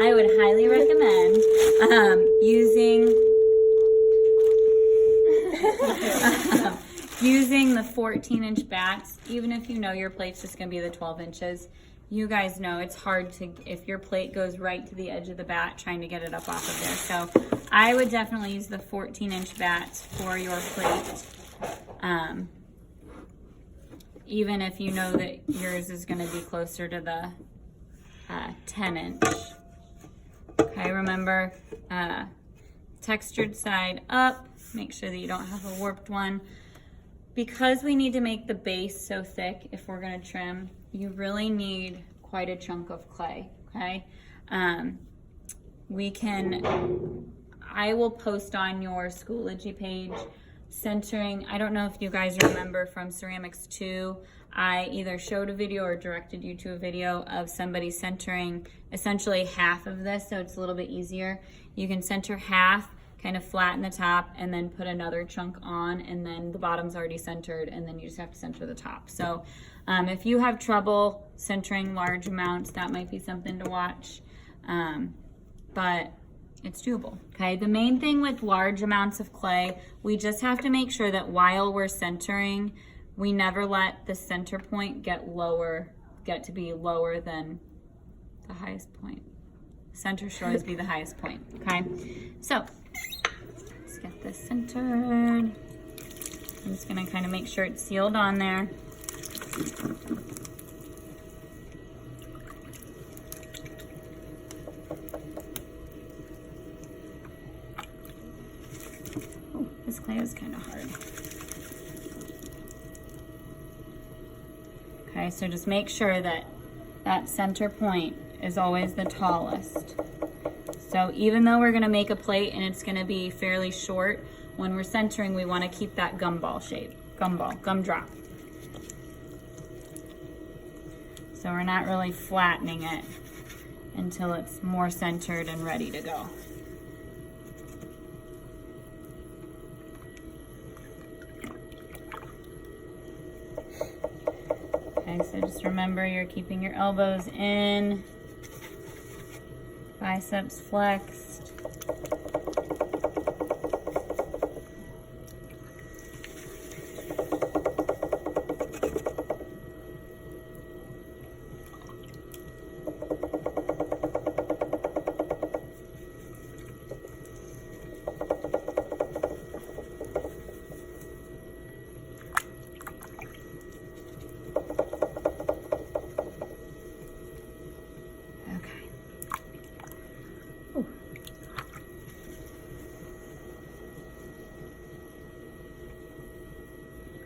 I would highly recommend using the 14-inch bats, even if you know your plate's just gonna be the 12 inches. You guys know it's hard to, if your plate goes right to the edge of the bat, trying to get it up off of there. So I would definitely use the 14-inch bats for your plate. Even if you know that yours is gonna be closer to the 10-inch. Okay, remember, textured side up, make sure that you don't have a warped one. Because we need to make the base so thick if we're gonna trim, you really need quite a chunk of clay, okay? I will post on your Schoology page centering. I don't know if you guys remember from Ceramics 2, I either showed a video or directed you to a video of somebody centering essentially half of this, so it's a little bit easier. You can center half, kind of flatten the top, and then put another chunk on, and then the bottom's already centered, and then you just have to center the top. So if you have trouble centering large amounts, that might be something to watch, but it's doable, okay? The main thing with large amounts of clay, we just have to make sure that while we're centering, we never let the center point get to be lower than the highest point. Center should always be the highest point, okay? So, let's get this centered. I'm just gonna kind of make sure it's sealed on there. Oh, this clay is kind of hard. Okay, so just make sure that that center point is always the tallest. So even though we're gonna make a plate and it's gonna be fairly short, when we're centering, we wanna keep that gumball shape, gumdrop. So we're not really flattening it until it's more centered and ready to go. Okay, so just remember you're keeping your elbows in, biceps flexed.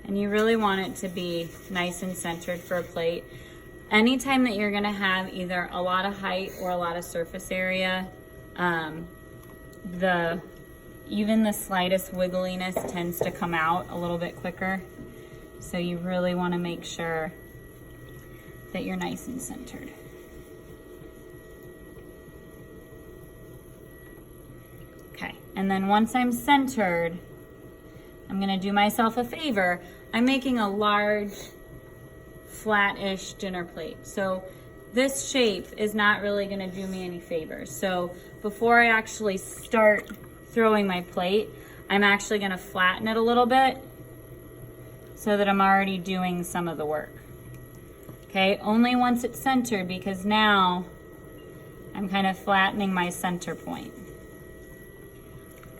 And you really want it to be nice and centered for a plate. Anytime that you're gonna have either a lot of height or a lot of surface area, even the slightest wiggliness tends to come out a little bit quicker. So you really wanna make sure that you're nice and centered. Okay, and then once I'm centered, I'm gonna do myself a favor. I'm making a large, flat-ish dinner plate. So this shape is not really gonna do me any favors. So before I actually start throwing my plate, I'm actually gonna flatten it a little bit so that I'm already doing some of the work. Okay, only once it's centered, because now I'm kind of flattening my center point.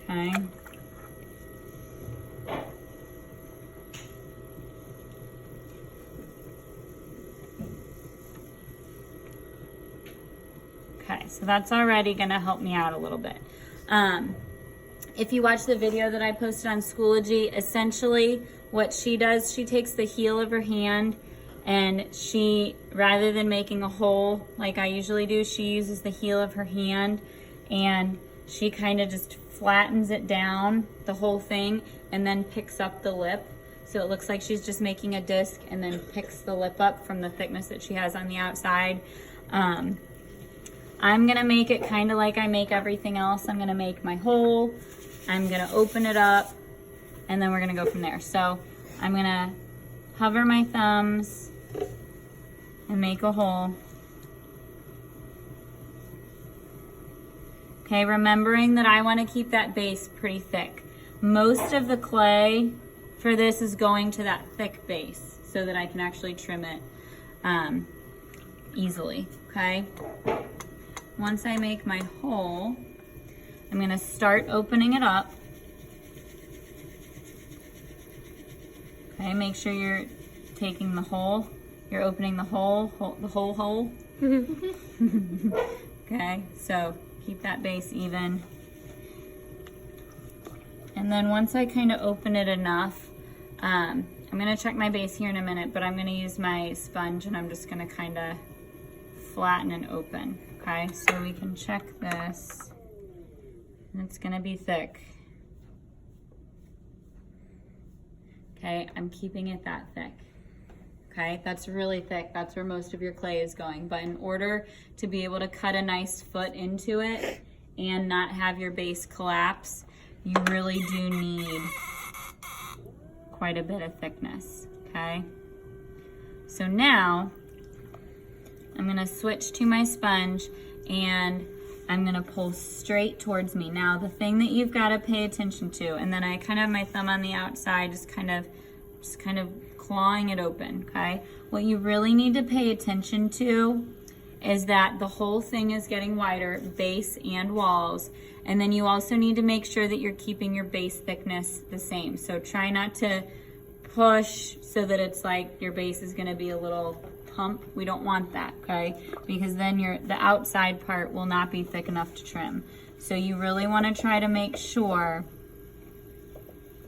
Okay. Okay, so that's already gonna help me out a little bit. If you watch the video that I posted on Schoology, essentially what she does, she takes the heel of her hand and she, rather than making a hole like I usually do, she uses the heel of her hand and she kind of just flattens it down, the whole thing, and then picks up the lip. So it looks like she's just making a disc and then picks the lip up from the thickness that she has on the outside. I'm gonna make it kind of like I make everything else. I'm gonna make my hole, I'm gonna open it up, and then we're gonna go from there. So I'm gonna hover my thumbs and make a hole. Okay, remembering that I want to keep that base pretty thick. Most of the clay for this is going to that thick base so that I can actually trim it easily, okay? Once I make my hole, I'm gonna start opening it up. Okay, make sure you're taking the hole, you're opening the whole hole. Okay, so keep that base even. And then once I kind of open it enough, I'm gonna check my base here in a minute, but I'm gonna use my sponge and I'm just gonna kind of flatten and open. Okay, so we can check this. And it's gonna be thick. Okay, I'm keeping it that thick. Okay, that's really thick. That's where most of your clay is going. But in order to be able to cut a nice foot into it and not have your base collapse, you really do need quite a bit of thickness, okay? So now, I'm gonna switch to my sponge and I'm gonna pull straight towards me. Now, the thing that you've gotta pay attention to, and then I kind of have my thumb on the outside, just kind of clawing it open, okay? What you really need to pay attention to is that the whole thing is getting wider, base and walls, and then you also need to make sure that you're keeping your base thickness the same. So try not to push so that it's like your base is gonna be a little pump. We don't want that, okay? Because then the outside part will not be thick enough to trim. So you really wanna try to make sure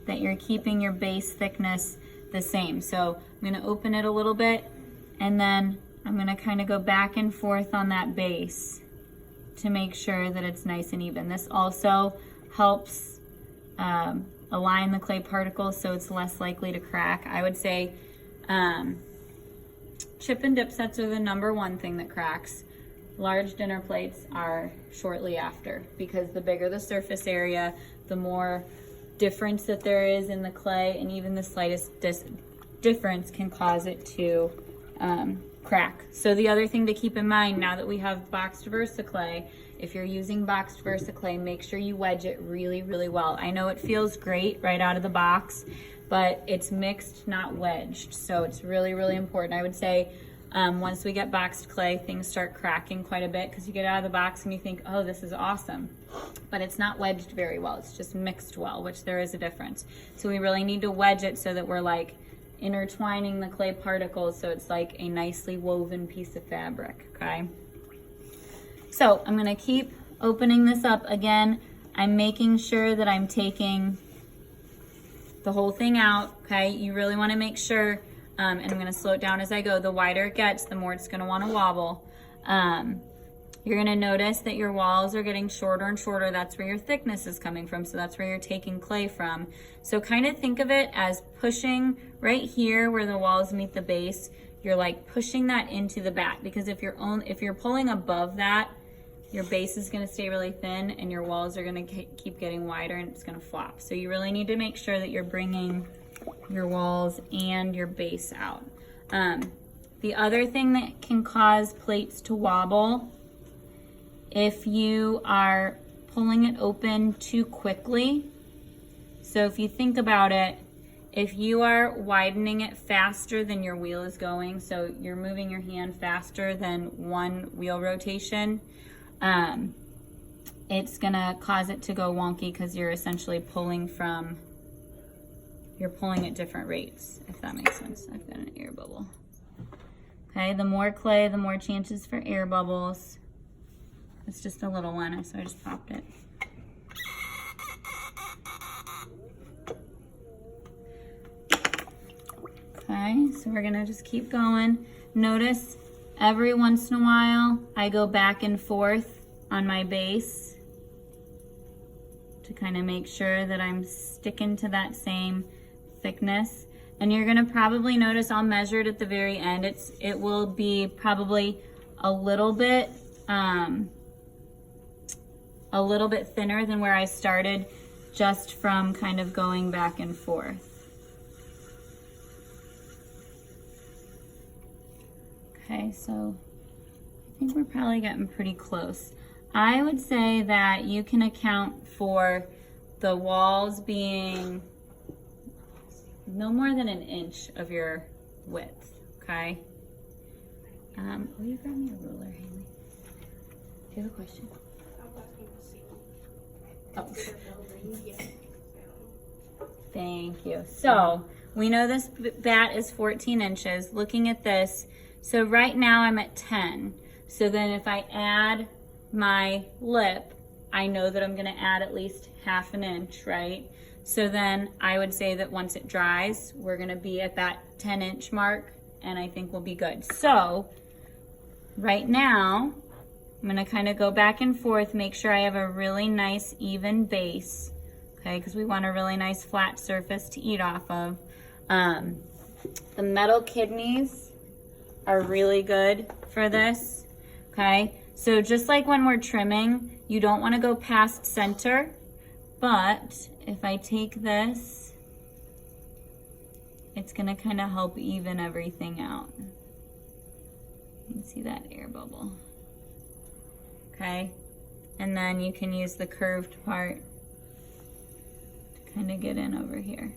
that you're keeping your base thickness the same. So I'm gonna open it a little bit and then I'm gonna kind of go back and forth on that base to make sure that it's nice and even. This also helps align the clay particles so it's less likely to crack. I would say chip and dip sets are the #1 thing that cracks. Large dinner plates are shortly after, because the bigger the surface area, the more difference that there is in the clay, and even the slightest difference can cause it to crack. So the other thing to keep in mind, now that we have boxed VersaClay, if you're using boxed VersaClay, make sure you wedge it really, really well. I know it feels great right out of the box, but it's mixed, not wedged. So it's really, really important. I would say once we get boxed clay, things start cracking quite a bit because you get out of the box and you think, oh, this is awesome. But it's not wedged very well. It's just mixed well, which there is a difference. So we really need to wedge it so that we're like intertwining the clay particles so it's like a nicely woven piece of fabric, okay? So I'm gonna keep opening this up. Again, I'm making sure that I'm taking the whole thing out, okay? You really wanna make sure, and I'm gonna slow it down as I go, the wider it gets, the more it's gonna wanna wobble. You're gonna notice that your walls are getting shorter and shorter. That's where your thickness is coming from, so that's where you're taking clay from. So kind of think of it as pushing right here where the walls meet the base. You're like pushing that into the back, because if you're pulling above that, your base is gonna stay really thin and your walls are gonna keep getting wider and it's gonna flop. So you really need to make sure that you're bringing your walls and your base out. The other thing that can cause plates to wobble, if you are pulling it open too quickly. So if you think about it, if you are widening it faster than your wheel is going, so you're moving your hand faster than one wheel rotation, it's gonna cause it to go wonky because you're essentially pulling at different rates, if that makes sense. I've got an air bubble. Okay, the more clay, the more chances for air bubbles. It's just a little one, so I just popped it. Okay, so we're gonna just keep going. Notice every once in a while, I go back and forth on my base to kind of make sure that I'm sticking to that same thickness. And you're gonna probably notice I'll measure it at the very end. It will be probably a little bit thinner than where I started, just from kind of going back and forth. Okay, so I think we're probably getting pretty close. I would say that you can account for the walls being no more than an inch of your width, okay? Will you grab me a ruler, Haley? Do you have a question? Oh. Thank you. So we know this bat is 14 inches. Looking at this, so right now I'm at 10. So then if I add my lip, I know that I'm gonna add at least half an inch, right? So then I would say that once it dries, we're gonna be at that 10-inch mark, and I think we'll be good. So right now, I'm gonna kind of go back and forth, make sure I have a really nice even base, okay? Because we want a really nice flat surface to eat off of. The metal kidneys are really good for this, okay? So just like when we're trimming, you don't want to go past center, but if I take this, it's going to kind of help even everything out. You can see that air bubble. Okay, and then you can use the curved part to kind of get in over here.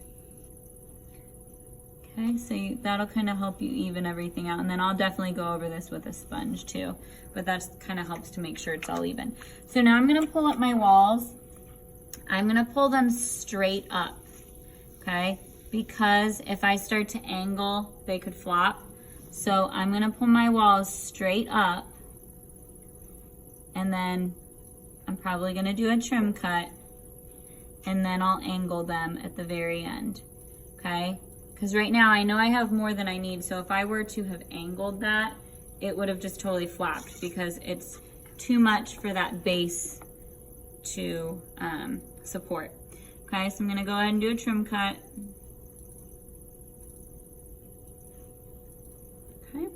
Okay, so that'll kind of help you even everything out. And then I'll definitely go over this with a sponge too, but that kind of helps to make sure it's all even. So now I'm gonna pull up my walls. I'm gonna pull them straight up, okay? Because if I start to angle, they could flop. So I'm gonna pull my walls straight up, and then I'm probably gonna do a trim cut, and then I'll angle them at the very end, okay? Because right now I know I have more than I need, so if I were to have angled that, it would have just totally flopped because it's too much for that base to support. Okay, so I'm gonna go ahead and do a trim cut. Okay.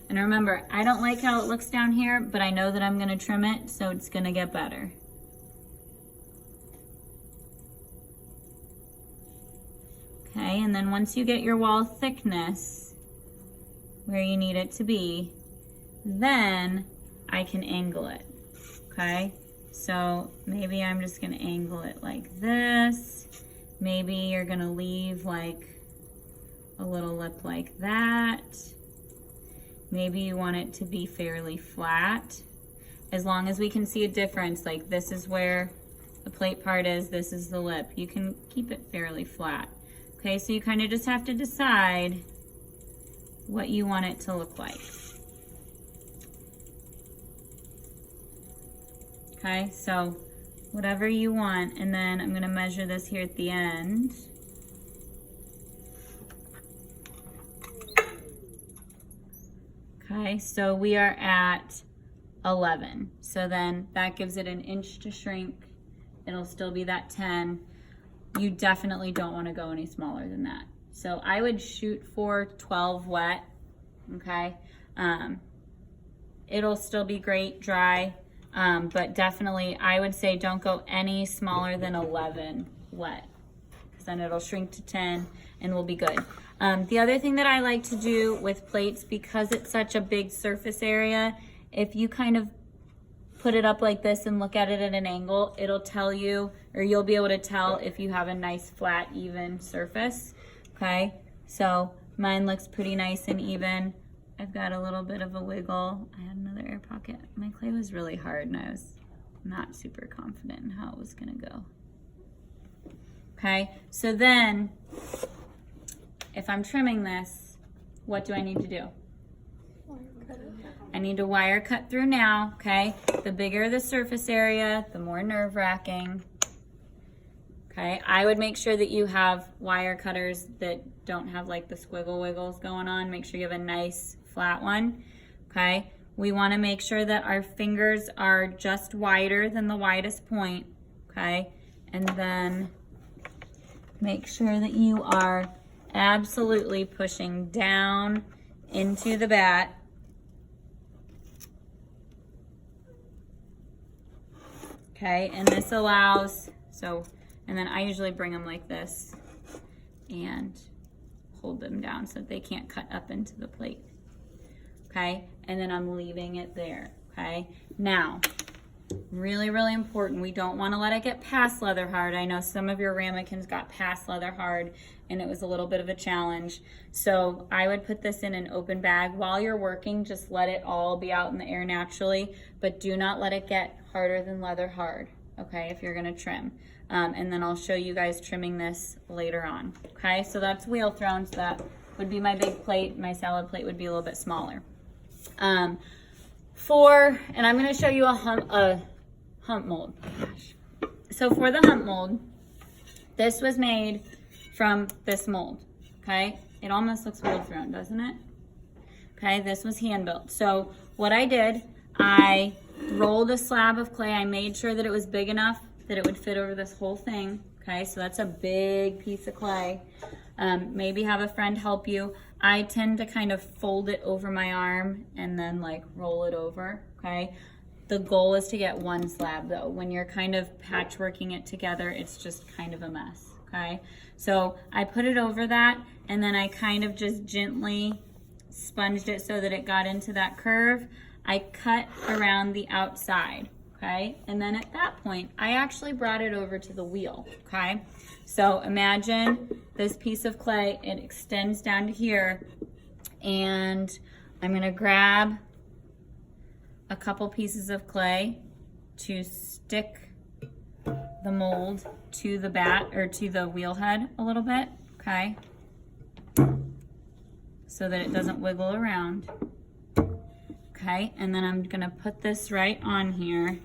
And remember, I don't like how it looks down here, but I know that I'm gonna trim it, so it's gonna get better. Okay, and then once you get your wall thickness where you need it to be, then I can angle it, okay? So maybe I'm just gonna angle it like this. Maybe you're gonna leave like a little lip like that. Maybe you want it to be fairly flat. As long as we can see a difference, like this is where the plate part is, this is the lip. You can keep it fairly flat. Okay, so you kind of just have to decide what you want it to look like. Okay, so whatever you want, and then I'm gonna measure this here at the end. Okay, so we are at 11. So then that gives it an inch to shrink. It'll still be that 10. You definitely don't want to go any smaller than that. So I would shoot for 12 wet, okay? It'll still be great dry, but definitely I would say don't go any smaller than 11 wet, because then it'll shrink to 10 and we'll be good. The other thing that I like to do with plates, because it's such a big surface area, if you kind of put it up like this and look at it at an angle, it'll tell you, or you'll be able to tell if you have a nice flat even surface. Okay, so mine looks pretty nice and even. I've got a little bit of a wiggle. I had another air pocket. My clay was really hard and I was not super confident in how it was gonna go. Okay, so then if I'm trimming this, what do I need to do? I need to wire cut through now, okay? The bigger the surface area, the more nerve-wracking. Okay, I would make sure that you have wire cutters that don't have like the squiggle wiggles going on. Make sure you have a nice flat one, okay? We wanna make sure that our fingers are just wider than the widest point, okay? And then make sure that you are absolutely pushing down into the bat. Okay, and this allows, and then I usually bring them like this and hold them down so that they can't cut up into the plate. okay? And then I'm leaving it there, okay? Now, really, really important, we don't want to let it get past leather hard. I know some of your ramekins got past leather hard and it was a little bit of a challenge. So I would put this in an open bag. While you're working, just let it all be out in the air naturally, but do not let it get harder than leather hard, okay, if you're gonna trim. And then I'll show you guys trimming this later on, okay? So that's wheel thrown, so that would be my big plate. My salad plate would be a little bit smaller. And I'm gonna show you a hump mold. Gosh. So for the hump mold, this was made from this mold, okay? It almost looks wheel thrown, doesn't it? Okay, this was hand built. So what I did, I rolled a slab of clay. I made sure that it was big enough that it would fit over this whole thing, okay? So that's a big piece of clay. Maybe have a friend help you. I tend to kind of fold it over my arm and then like roll it over, okay? The goal is to get one slab though. When you're kind of patchworking it together, it's just kind of a mess, okay? So I put it over that and then I kind of just gently sponged it so that it got into that curve. I cut around the outside, okay? And then at that point, I actually brought it over to the wheel, okay? So imagine this piece of clay, it extends down to here, and I'm gonna grab a couple pieces of clay to stick the mold to the bat or to the wheel head a little bit, okay? So that it doesn't wiggle around. Okay, and then I'm gonna put this right on here.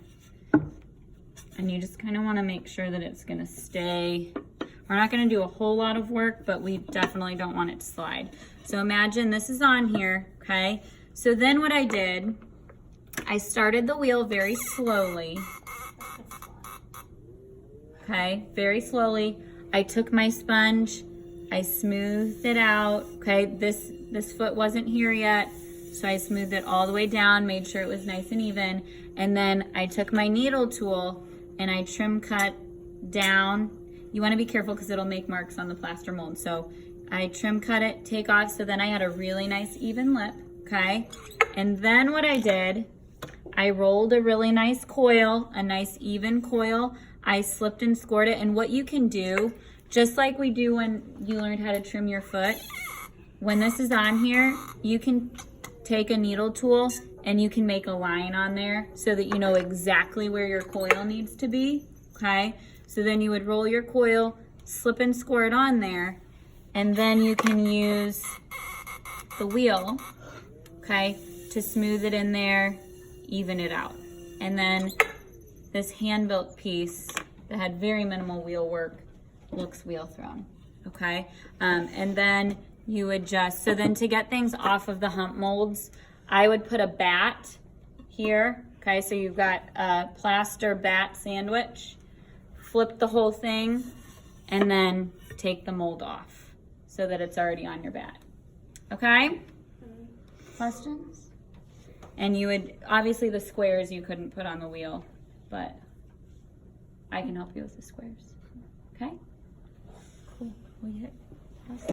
And you just kind of wanna make sure that it's gonna stay. We're not gonna do a whole lot of work, but we definitely don't want it to slide. So imagine this is on here, okay? So then what I did, I started the wheel very slowly. Okay, very slowly. I took my sponge, I smoothed it out, okay? This foot wasn't here yet, so I smoothed it all the way down, made sure it was nice and even, and then I took my needle tool and I trim cut down. You wanna be careful because it'll make marks on the plaster mold. So I trim cut it, take off, so then I had a really nice even lip, okay? And then what I did, I rolled a really nice coil, a nice even coil. I slipped and scored it, and what you can do, just like we do when you learned how to trim your foot, when this is on here, you can take a needle tool and you can make a line on there so that you know exactly where your coil needs to be, okay? So then you would roll your coil, slip and score it on there, and then you can use the wheel, okay, to smooth it in there, even it out. And then this hand-built piece that had very minimal wheel work looks wheel thrown, okay? And then you would just, so then to get things off of the hump molds, I would put a bat here, okay? So you've got a plaster bat sandwich, flip the whole thing, and then take the mold off so that it's already on your bat, okay? Questions? And you would, obviously the squares you couldn't put on the wheel, but I can help you with the squares, okay? Cool, will you hit?